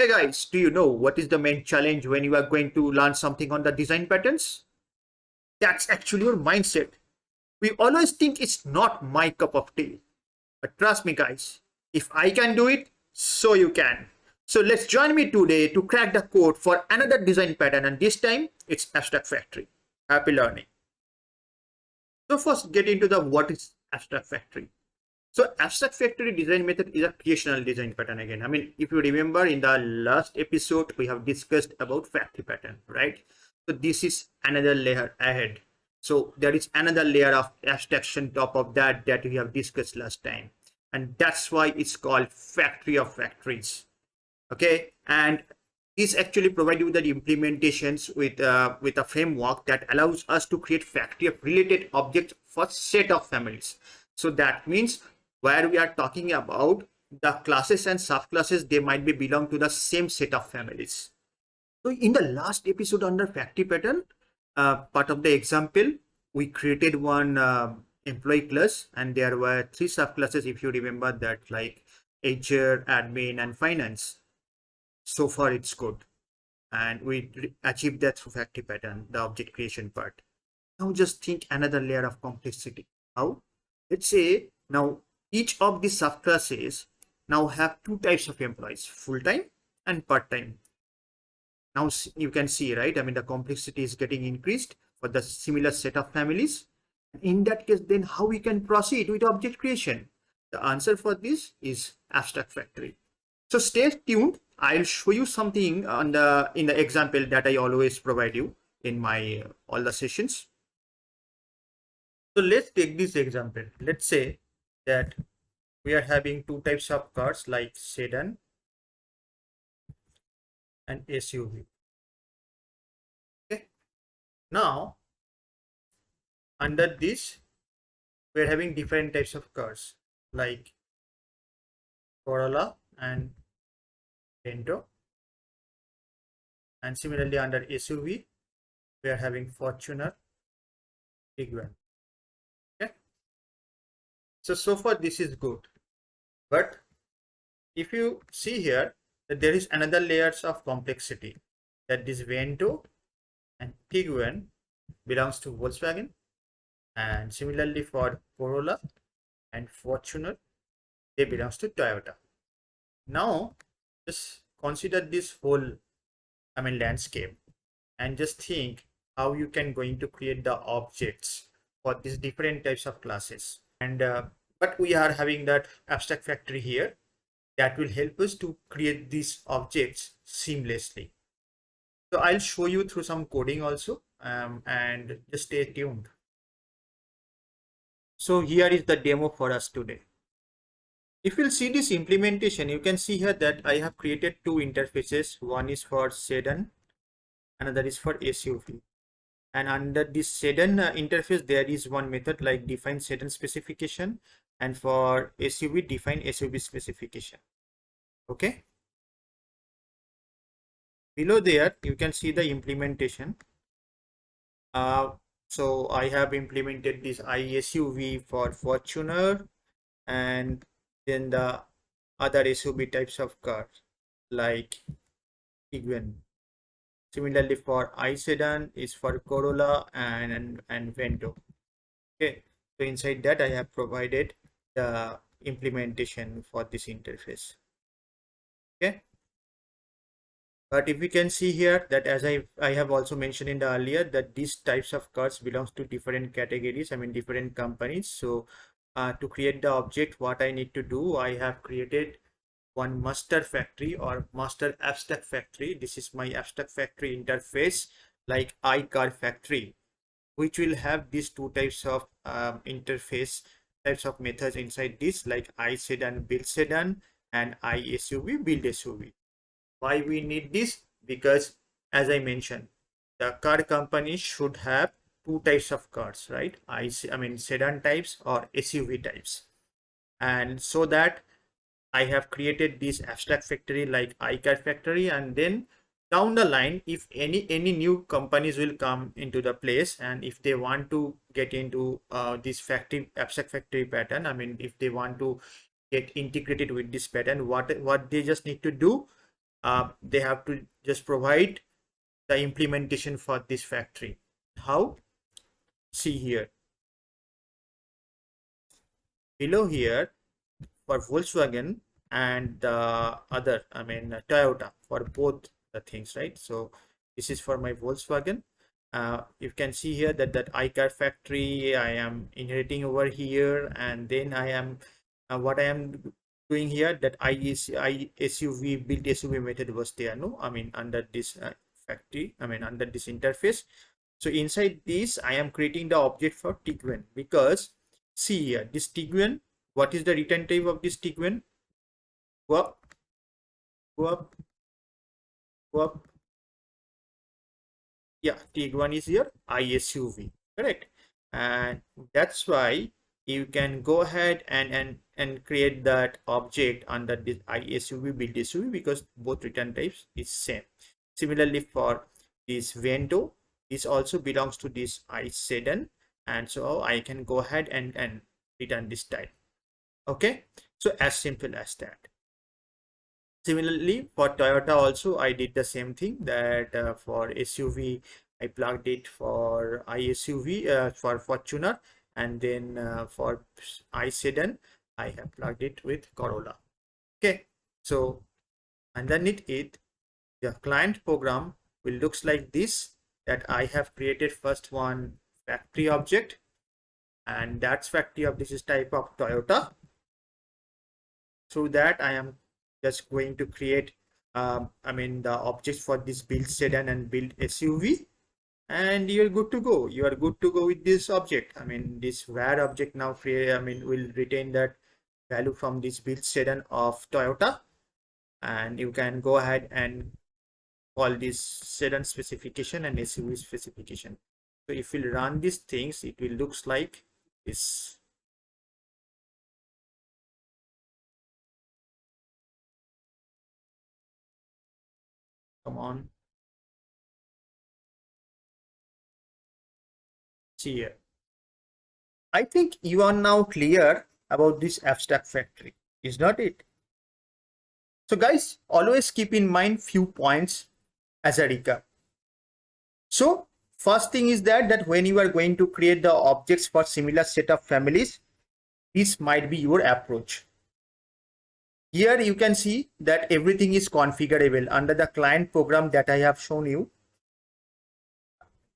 Hey guys, do you know what is the main challenge when you are going to learn something on the design patterns? That's actually your mindset. We always think it's not my cup of tea. But trust me guys, if I can do it, so you can. So let's join me today to crack the code for another design pattern, and this time it's abstract factory. Happy learning. So first get into the what is abstract factory. So abstract factory design method is a creational design pattern again. I mean, if you remember in the last episode, we have discussed about factory pattern, right? So this is another layer ahead. So there is another layer of abstraction top of that we have discussed last time. And that's why it's called factory of factories. Okay. And this actually provides you the implementations with a framework that allows us to create factory of related objects for set of families. So that means where we are talking about the classes and subclasses, they might be belong to the same set of families. So in the last episode under factory pattern, part of the example, we created one employee class, and there were 3 subclasses, if you remember that, like HR, admin, and finance. So far it's good, and we achieved that through factory pattern, the object creation part. Now just think another layer of complexity. How? Let's say now each of these subclasses now have 2 types of employees, full-time and part-time. Now you can see, right? I mean, the complexity is getting increased for the similar set of families. In that case, then how we can proceed with object creation? The answer for this is abstract factory. So stay tuned. I'll show you something in the example that I always provide you in my all the sessions. So let's take this example. Let's say that we are having 2 types of cars like sedan and SUV. Okay. Now, under this, we are having different types of cars like Corolla and Vento. And similarly, under SUV, we are having Fortuner, Tiguan. Okay. So far this is good. But if you see here that there is another layers of complexity, that this Vento and Tiguan belongs to Volkswagen, and similarly for Corolla and Fortuner, they belongs to Toyota. Now just consider this whole landscape and just think how you can going to create the objects for these different types of classes. And but we are having that abstract factory here that will help us to create these objects seamlessly. So I'll show you through some coding also, and just stay tuned. So here is the demo for us today. If you'll see this implementation, you can see here that I have created 2 interfaces. One is for sedan, another is for SUV. And under this sedan interface, there is one method like define sedan specification, and for SUV, define SUV specification. Okay. Below there, you can see the implementation. So I have implemented this iSUV for Fortuner, and then the other SUV types of cars like Tiguan. Similarly for iSedan is for Corolla and Vento. Okay, so inside that I have provided the implementation for this interface. Okay, but if we can see here that as I have also mentioned in the earlier that these types of cars belongs to different categories, different companies. So to create the object, what I need to do, I have created one master factory or master abstract factory. This is my abstract factory interface like iCar factory, which will have these 2 types of interface types of methods inside this, like iSedan build sedan and iSUV build SUV. Why we need this? Because as I mentioned, the car company should have 2 types of cars, right? Sedan types or SUV types. And so that I have created this abstract factory like iCar factory, and then down the line, if any new companies will come into the place, and if they want to get into this factory abstract factory pattern, if they want to get integrated with this pattern, what they just need to do, they have to just provide the implementation for this factory. How? See here. Below here, for Volkswagen and the other, I mean Toyota, for both the things, right? So this is for my Volkswagen. You can see here that iCar factory I am inheriting over here, and then I am what I am doing here, that SUV build SUV method was there, no, I mean under this factory, I mean under this interface. So inside this I am creating the object for Tiguan, because see here, this Tiguan, what is the return type of this Tiguan? Go up, go up, go up. Yeah, Tiguan is your ISUV, correct? And that's why you can go ahead and create that object under this ISUV build SUV, because both return types is same. Similarly for this Vento, this also belongs to this I sedan, and so I can go ahead and return this type. Okay, so as simple as that. Similarly for Toyota also I did the same thing, that for SUV I plugged it for ISUV for Fortuner, and then for I sedan I have plugged it with Corolla. Okay, so underneath it the client program will looks like this, that I have created first one factory object, and that's factory of this is type of Toyota. Through that I am just going to create I mean the objects for this build sedan and build SUV, and you're good to go. You are good to go with this object. I mean this var object now I mean will retain that value from this build sedan of Toyota, and you can go ahead and call this sedan specification and SUV specification. So if you run these things, it will looks like this. Come on, see here. I think you are now clear about this abstract factory, is not it? So guys, always keep in mind few points as a recap. So first thing is that when you are going to create the objects for similar set of families, this might be your approach. Here you can see that everything is configurable under the client program that I have shown you.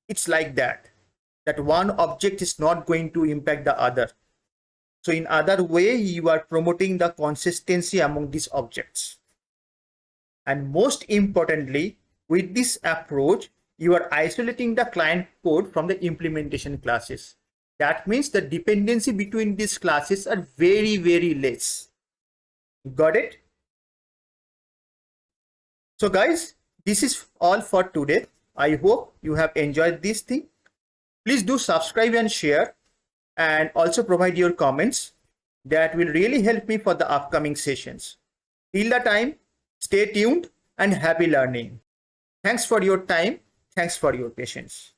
It's like that one object is not going to impact the other. So in other way, you are promoting the consistency among these objects. And most importantly, with this approach, you are isolating the client code from the implementation classes. That means the dependency between these classes are very, very less. Got it? So guys, this is all for today. I hope you have enjoyed this thing. Please do subscribe and share, and also provide your comments. That will really help me for the upcoming sessions. Till the time, stay tuned and happy learning. Thanks for your time. Thanks for your patience.